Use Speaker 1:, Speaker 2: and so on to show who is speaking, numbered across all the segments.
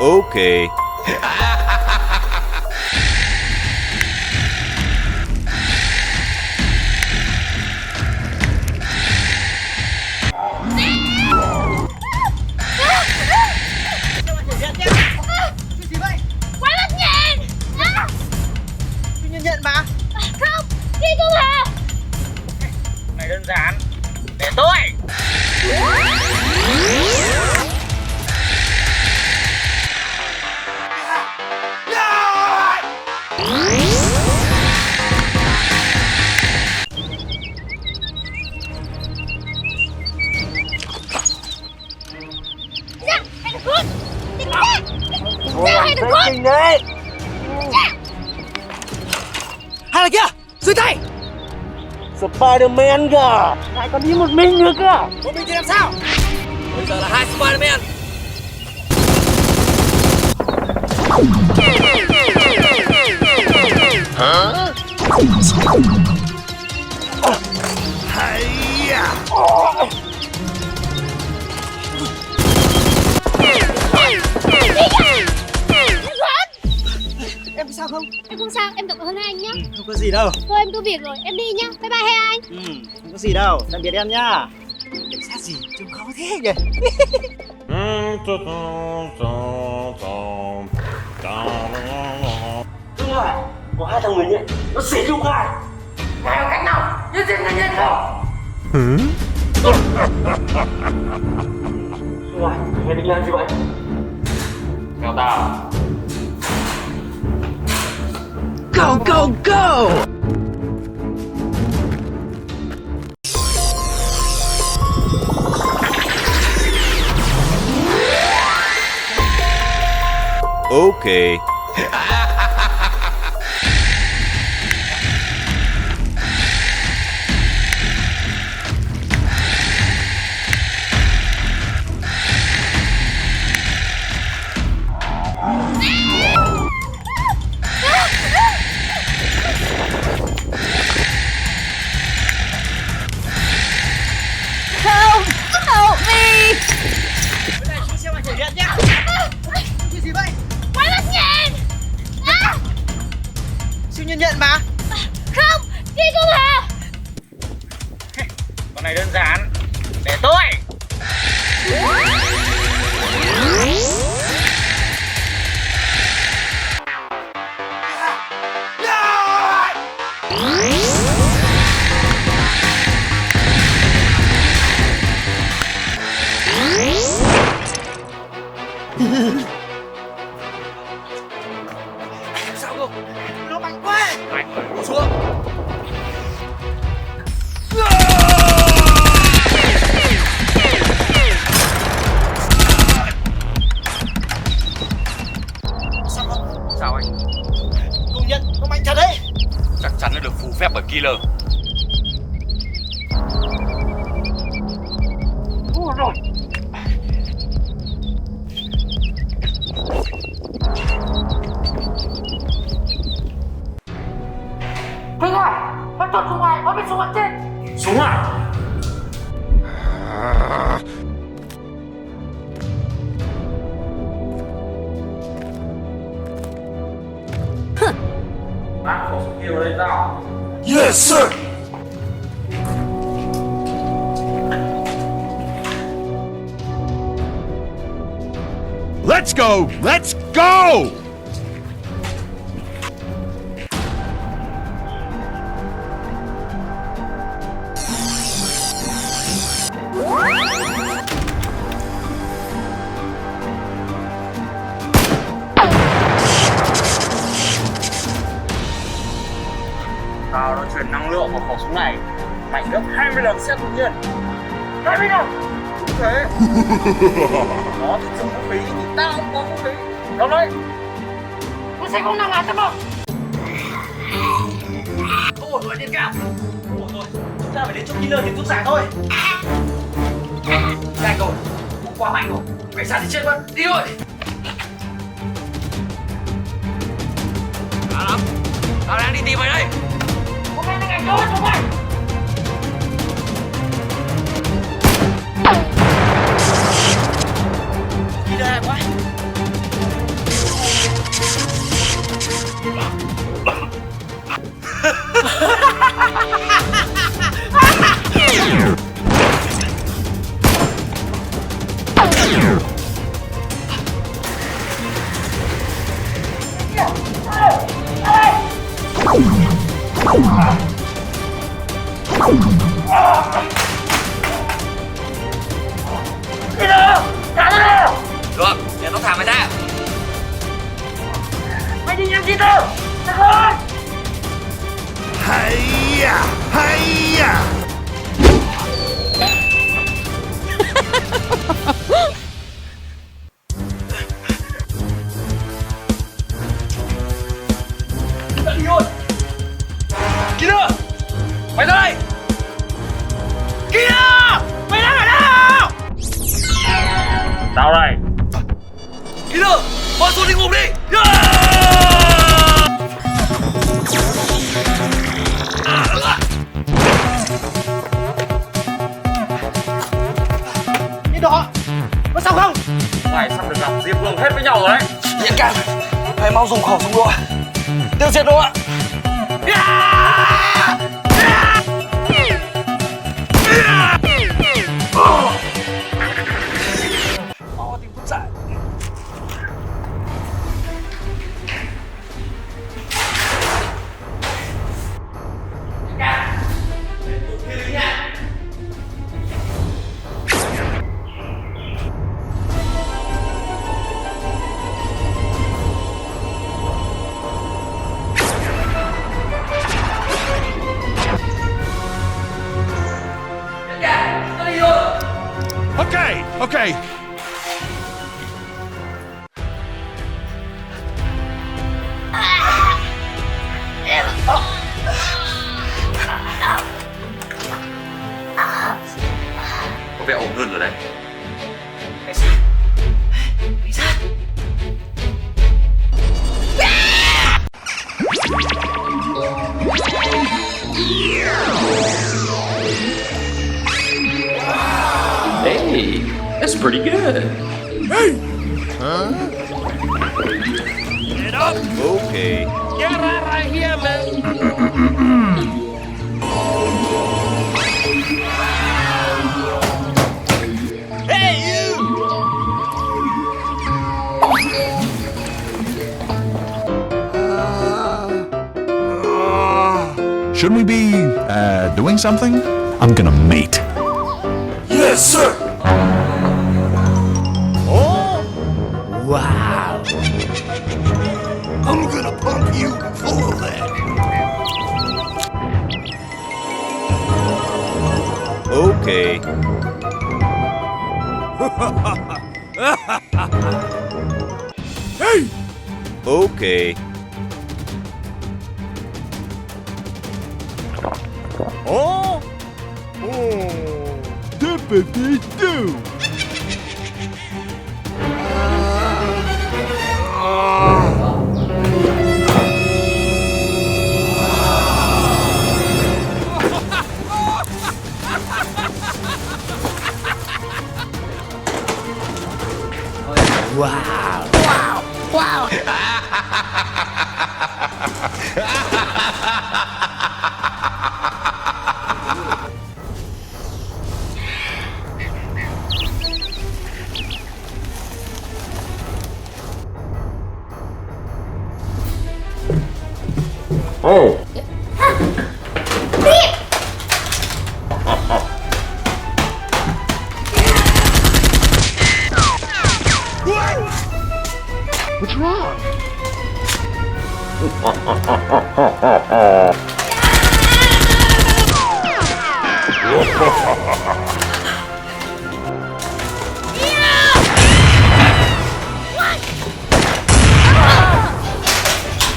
Speaker 1: Okay.
Speaker 2: Nhận mà.
Speaker 3: Không, đi không hả?
Speaker 2: Này đơn giản. Để tôi.
Speaker 3: Dạ, hãy đừng cút. Hãy đừng cút.
Speaker 2: Đấy. Hai là kia, dưới tay. Spiderman kìa. Lại còn đi một mình nữa kìa. Một mình thì làm sao? Bây giờ là hai Spiderman.
Speaker 1: Hả?
Speaker 2: Em có sao không?
Speaker 3: Em không sao, em cảm ơn anh nhá.
Speaker 2: Không có gì đâu.
Speaker 3: Thôi em có việc rồi, em đi nhá. Bye bye hai anh.
Speaker 2: Không có gì đâu. Tạm biệt em nhá. Cảnh sát gì? Trông khó thế nhỉ? Đúng rồi, có hai thằng người nhện. Nó xỉ chung khai. Ngài có cách nào? Nhất diện người nhện không? Đúng rồi, mày định làm gì vậy? Theo tao.
Speaker 4: Go, go, go!
Speaker 1: Okay.
Speaker 3: Help! Help me!
Speaker 2: Cái này chú xem mày thể hiện nhá. Chuyện gì vậy?
Speaker 3: Quái vật nhện!
Speaker 2: Siêu nhân nhện mà.
Speaker 3: Không, đi không hả?
Speaker 2: Con này đơn giản. Để tôi. Sao không? Nó mạnh quá. Mạnh rồi, xuống. Sao không?
Speaker 5: Sao anh?
Speaker 2: Công nhận, nó mạnh thật đấy.
Speaker 5: Chắc chắn nó được phù phép bởi killer.
Speaker 2: Ủa rồi. Kinh à! Nó trốn xuống ngoài, nó bị xuống mặt trên.
Speaker 5: Súng à?
Speaker 2: Bác khẩu súng kia vào đây tao.
Speaker 4: Yes, sir!
Speaker 1: Let's go! Let's go!
Speaker 2: Tao đã truyền năng lượng vào khẩu súng này mạnh gấp 20 lần xét tự nhiên. 20 lần? Đúng thế. Nó thì dùng vũ khí thì tao cũng có vũ khí. Đâu đấy? Tôi sẽ không làm cho đâu. Ôi ôi, điện cao. Ôi thôi, chúng ta phải đến chỗ killer thì rút giải thôi. Này rồi, cũng quá mạnh rồi. Cảnh sát thì chết mất. Đi thôi.
Speaker 5: Đã lắm. Tao đang đi tìm mày đây.
Speaker 2: Hôm nay là ngày tốt không mày? Đi đây quá. Peter, thả nó ra.
Speaker 5: Được, để tao thả mày ra.
Speaker 2: Mày đi nhanh Peter. Nhanh lên.
Speaker 1: Hiya! Hiya!
Speaker 5: Đi rồi. Kiên, mày ra đây. Kiên, mày đang ở đâu?
Speaker 2: Tao đây.
Speaker 5: Kiên, bỏ xuống địa ngục đi.
Speaker 2: Mày sắp được gặp Diệp Vương hết với nhau rồi đấy.
Speaker 5: Nhẫn càng, hãy mau dùng khẩu súng lụa tiêu diệt nó ạ. Mau tìm thuốc giải.
Speaker 1: Okay, okay.
Speaker 5: Có vẻ ổn hơn rồi đấy.
Speaker 6: Hey, that's pretty good.
Speaker 1: Okay.
Speaker 7: Shouldn't we be doing something? I'm gonna mate.
Speaker 4: Yes, sir.
Speaker 1: Wow.
Speaker 4: I'm gonna pump you full of that.
Speaker 1: Okay.
Speaker 4: Hey!
Speaker 1: Okay. Oh! Dippity-doo! Wow!
Speaker 3: Wow.
Speaker 6: Oh.
Speaker 4: What's wrong?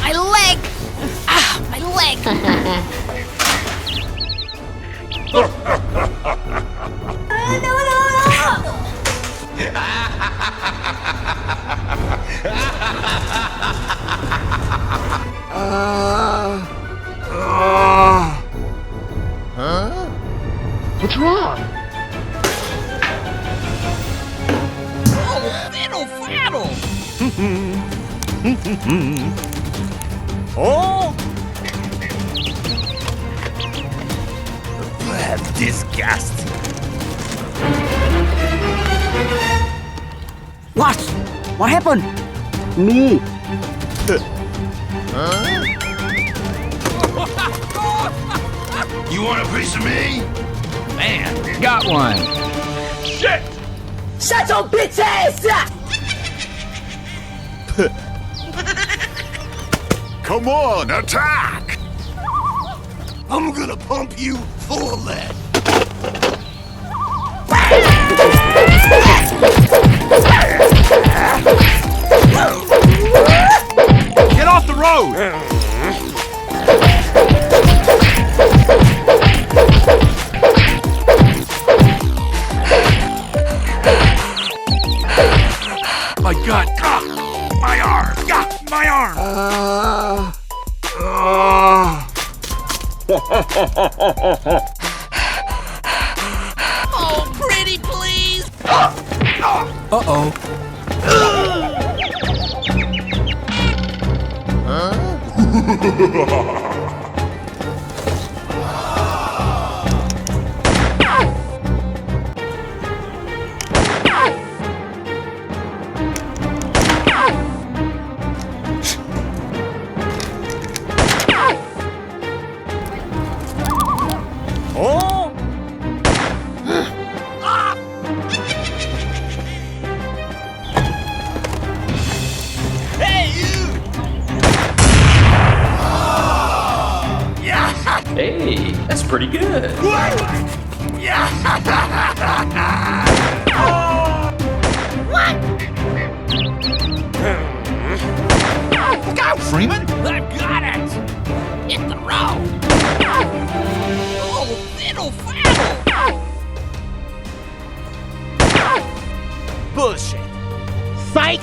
Speaker 3: My leg! Ah, my leg!
Speaker 4: What's wrong?
Speaker 1: Oh! That's disgusting.
Speaker 8: What? What happened? Me.
Speaker 1: Huh?
Speaker 5: You
Speaker 4: You want a piece of me?
Speaker 7: Man, got one.
Speaker 1: Shit!
Speaker 8: Shut your bitch ass up!
Speaker 4: Come on, attack! I'm gonna pump you full of lead.
Speaker 1: Get off the road!
Speaker 4: My gut! My arm! My arm!
Speaker 3: Oh, pretty please.
Speaker 7: Uh-oh.
Speaker 1: Oh!
Speaker 6: Hey, that's pretty good.
Speaker 7: Look out, Freeman!
Speaker 3: I've got it. Hit the road. Oh, fiddle faddle.
Speaker 1: Bullshit!
Speaker 8: Psych!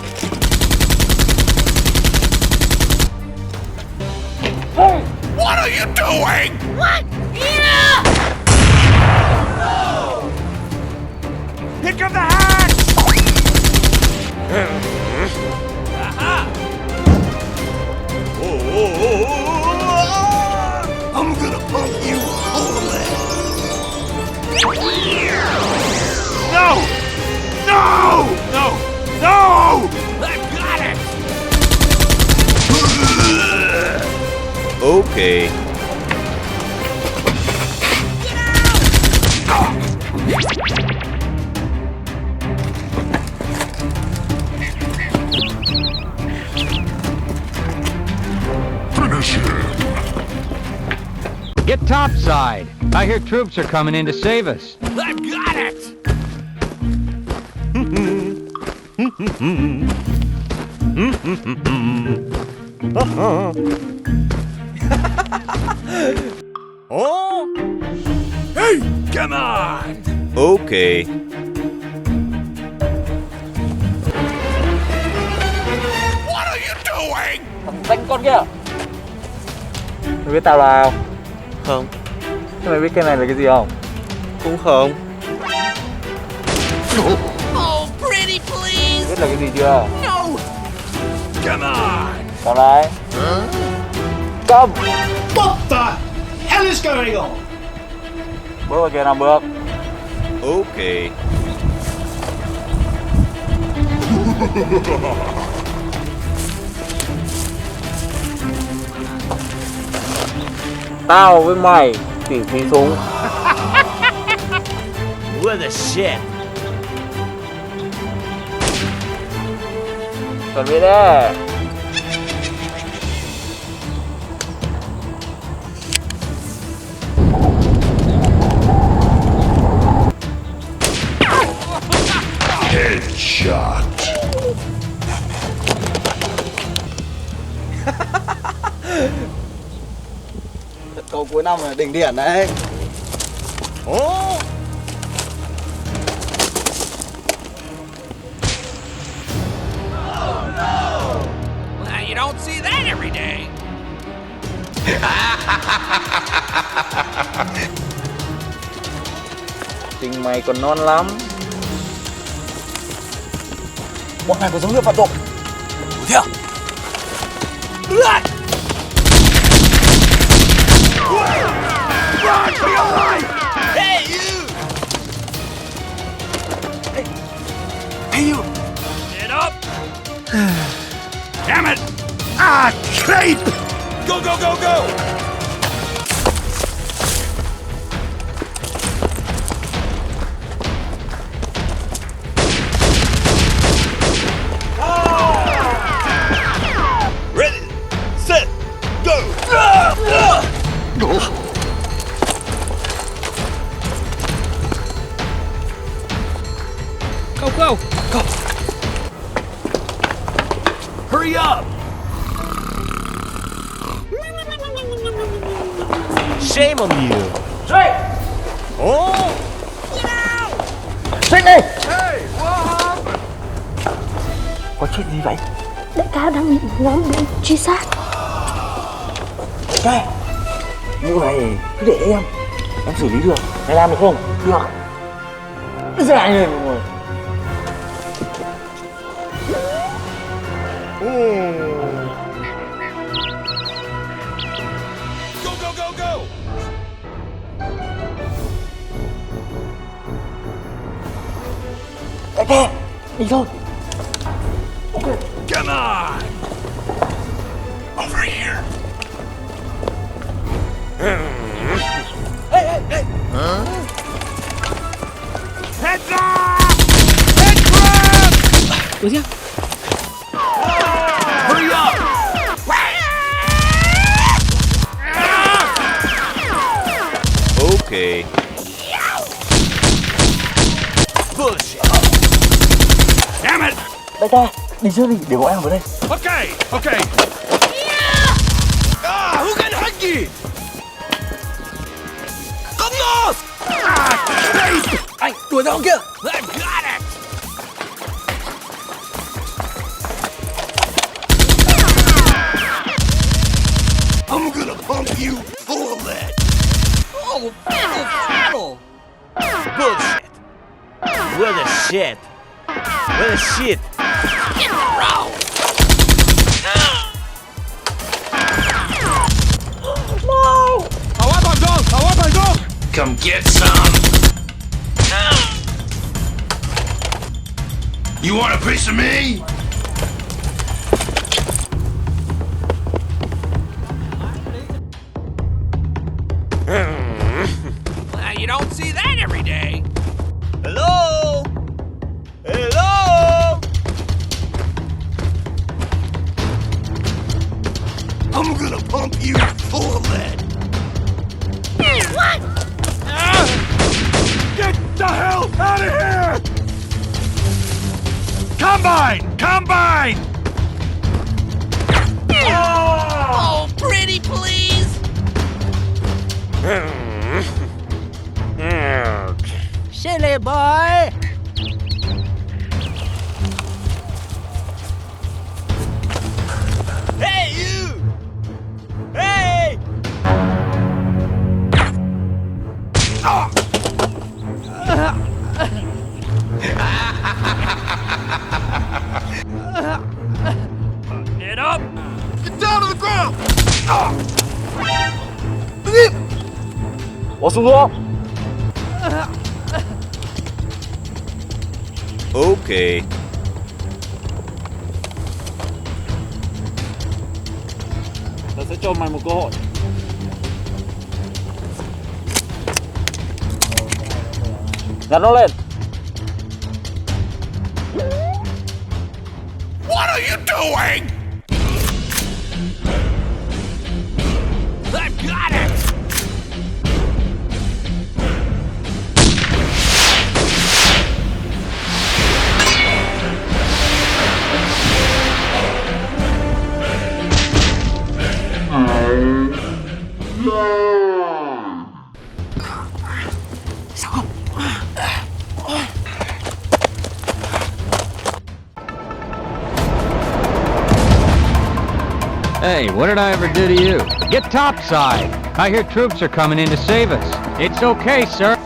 Speaker 4: What are you doing?
Speaker 3: What? Yeah!
Speaker 1: Here come the hatch!
Speaker 4: I'm gonna pump you full of lead.
Speaker 1: No! No! No! No!
Speaker 3: I've got it.
Speaker 1: Okay.
Speaker 4: Finish him.
Speaker 9: Get topside. I hear troops are coming in to save us.
Speaker 3: I've got it.
Speaker 1: Oh!
Speaker 4: Hey, come on!
Speaker 1: Okay.
Speaker 4: What are you doing?
Speaker 2: Thằng danh con kia. Mày biết tao là không?
Speaker 5: Không.
Speaker 2: Thế mày biết cái này là cái gì không?
Speaker 5: Cũng không.
Speaker 3: Oh, pretty please.
Speaker 2: Biết là cái gì chưa?
Speaker 3: No.
Speaker 4: Come on!
Speaker 2: Cầm lại. Cầm.
Speaker 4: What the hell is going on?
Speaker 2: Bước vào kia 5 bước.
Speaker 1: Okay.
Speaker 2: Tao với mày tỉ thí súng.
Speaker 1: What the shit?
Speaker 2: Chuẩn bị đi.
Speaker 4: Headshot.
Speaker 5: Câu cuối năm là đỉnh điểm đấy.
Speaker 1: Oh!
Speaker 3: Well, you don't see that every day.
Speaker 2: Tình mày còn non lắm.
Speaker 5: Bọn này có dấu hiệu phạm tội.
Speaker 3: Thế à? Hey, you!
Speaker 4: Hey, you!
Speaker 3: Get up!
Speaker 4: Damn it! Ah, creep!
Speaker 3: Go, go, go, go!
Speaker 9: go.
Speaker 1: Hurry up! Shame on you!
Speaker 2: Straight!
Speaker 1: Oh!
Speaker 2: Straight đi! Có chuyện gì vậy?
Speaker 3: Đại ca đang bị nhóm bị truy sát.
Speaker 2: Đây! Vụ này cứ để em xử lý được. Mày làm được không? Được. Bây giờ anh ơi mọi người.
Speaker 4: Go, go, go, go!
Speaker 2: Đại ca! Đi thôi!
Speaker 4: Come on! Over here. Huh? Heads up! Head grab!
Speaker 1: Hurry up! Okay. Bullshit!
Speaker 4: Damn it!
Speaker 2: Đại ca! Đi trước đi, để bọn em vào đây.
Speaker 4: Okay, okay. Ah, who got huggy? Come on!
Speaker 5: Anh đuổi ra kia.
Speaker 4: I got it! I'm gonna pump you full of lead.
Speaker 5: Oh, battle.
Speaker 1: Bullshit! Where the shit? Where the shit?
Speaker 4: Come get some. You want a piece of me?
Speaker 5: You don't see that every day.
Speaker 1: Hello? Hello?
Speaker 4: I'm gonna pump you full of lead.
Speaker 3: What?
Speaker 4: Get the hell out of here! Combine! Combine!
Speaker 5: Oh, pretty please.
Speaker 8: Silly boy.
Speaker 1: Hey, you! Hey!
Speaker 4: Get up! Get down to the ground!
Speaker 2: Bỏ xuống đó.
Speaker 1: Okay.
Speaker 2: Tao sẽ cho mày một cơ hội. Nhặt nó lên.
Speaker 4: What are you doing?
Speaker 5: I've got it.
Speaker 9: Hey, what did I ever do to you? Get topside. I hear troops are coming in to save us. It's okay, sir.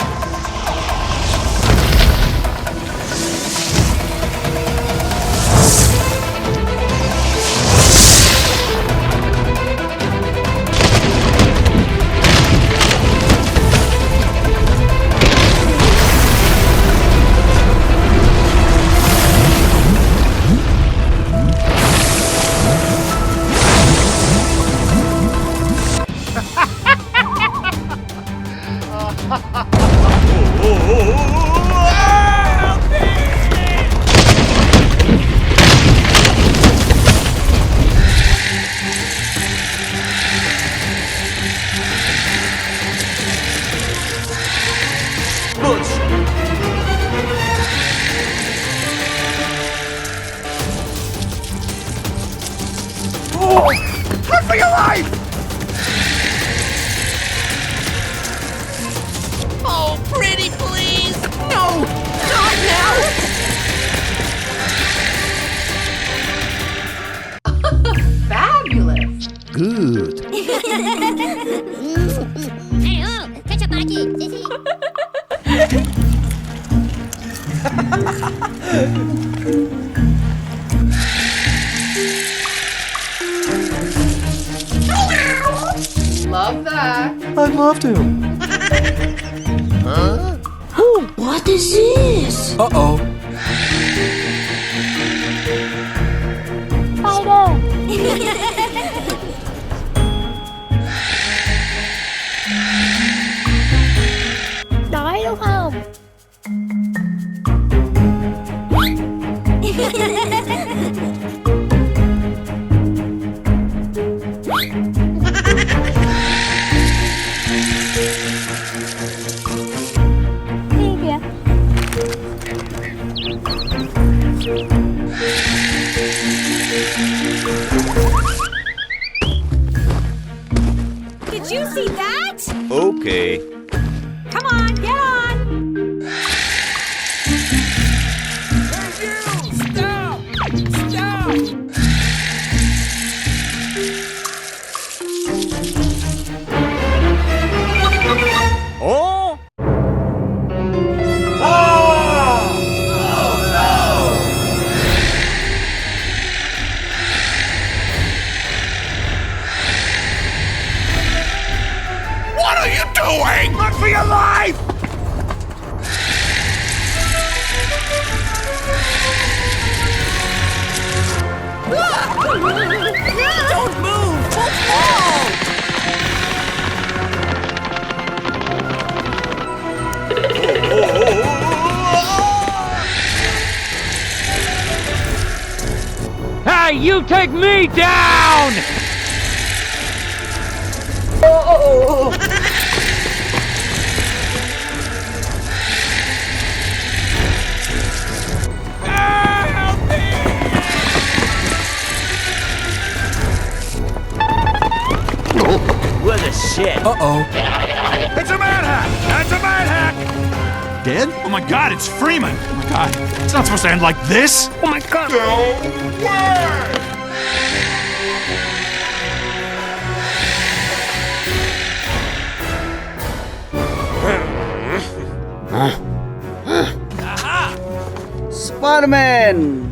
Speaker 3: Love that.
Speaker 5: I'd love to.
Speaker 3: What is this?
Speaker 5: Uh-oh.
Speaker 3: Đói đúng không? Đi kìa. Did you see that?
Speaker 1: Okay.
Speaker 3: Come on, get on.
Speaker 1: Oh!
Speaker 4: What are you doing? Run for your life!
Speaker 8: Don't move! Don't fall!
Speaker 9: Hey, you take me down!
Speaker 1: What the shit?
Speaker 5: Uh-oh.
Speaker 4: It's a manhack! It's a manhack!
Speaker 7: Dead?
Speaker 4: Oh my god, it's Freeman! Oh my god, it's not supposed to end like this! Oh my god! No way!
Speaker 2: Spiderman.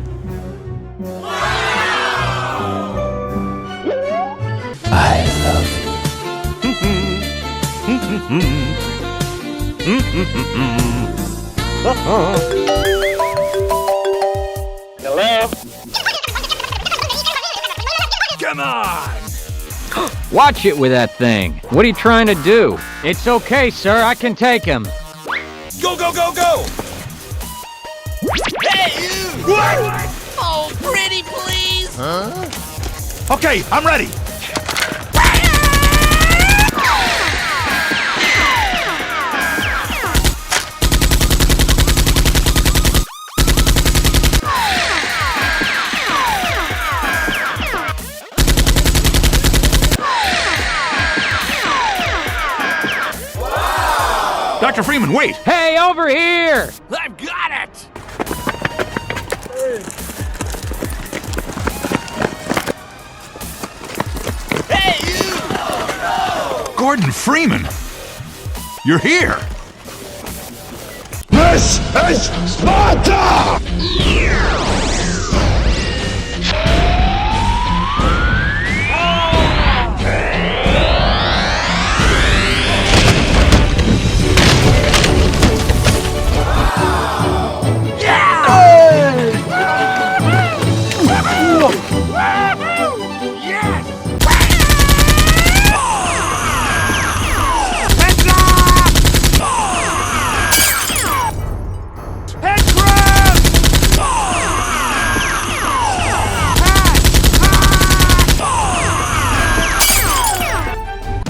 Speaker 1: Hello?
Speaker 4: Come on!
Speaker 9: Watch it with that thing. What are you trying to do? It's okay, sir. I can take him.
Speaker 1: Go, go, go, go! Hey, you!
Speaker 4: What?
Speaker 8: Oh, pretty please!
Speaker 4: Okay, I'm ready! Dr. Freeman, wait!
Speaker 9: Hey, over here!
Speaker 1: I've got it! Hey, you!
Speaker 4: Gordon Freeman! You're here! This is Sparta!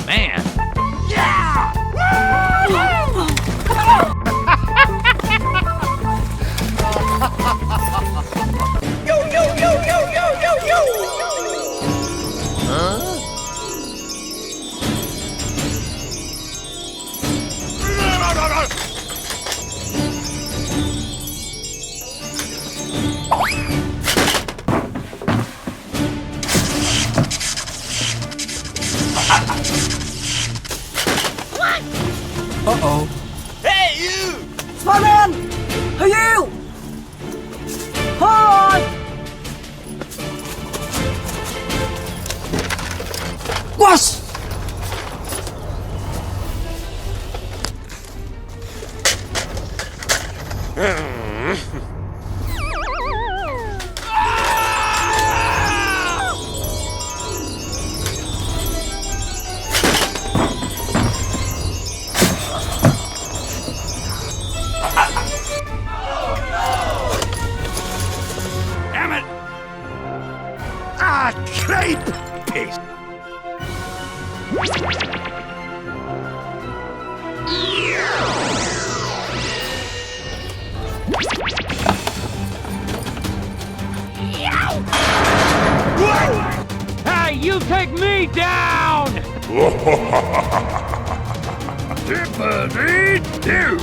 Speaker 9: Man.
Speaker 5: Uh-oh.
Speaker 1: Hey, you!
Speaker 2: Spiderman! Hey, you!
Speaker 5: What?
Speaker 4: Damn it! Ah, creep! Piece.
Speaker 9: Hey, you take me down!
Speaker 4: Tippity-doo!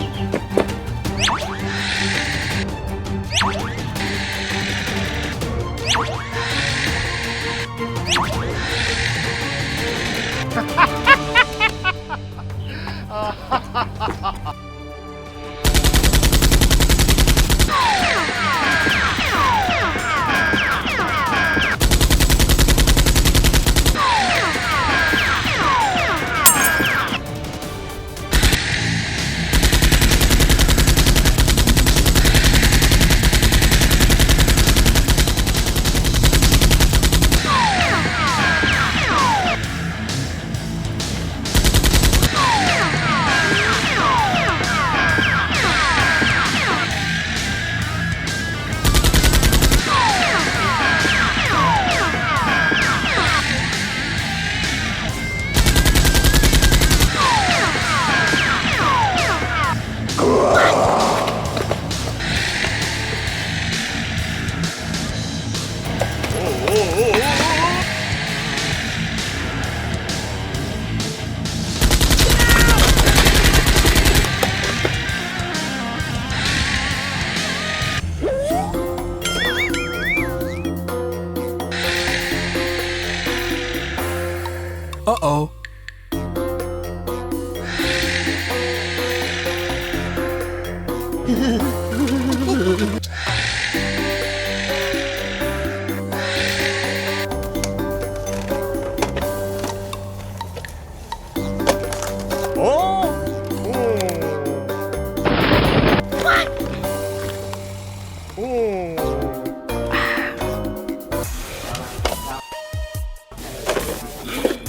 Speaker 5: Uh-oh.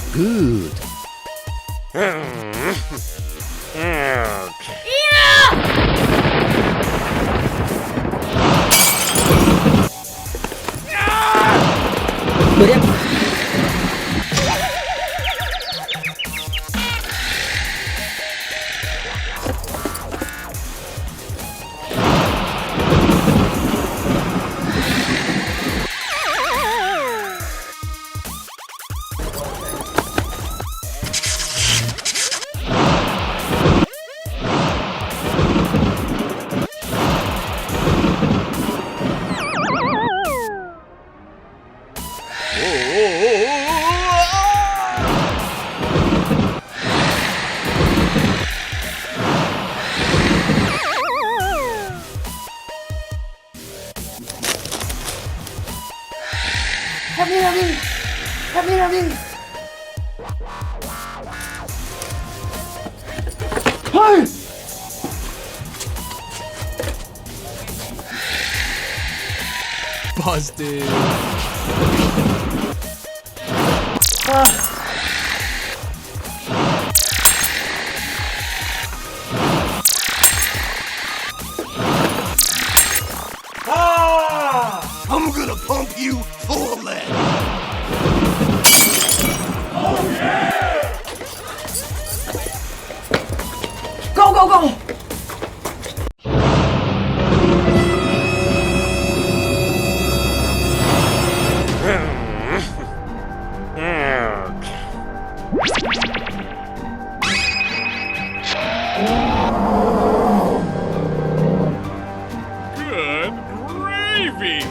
Speaker 7: Good.
Speaker 5: Busted.
Speaker 4: I'm gonna pump you full of lead.
Speaker 5: Go, go, go!
Speaker 1: Good gravy!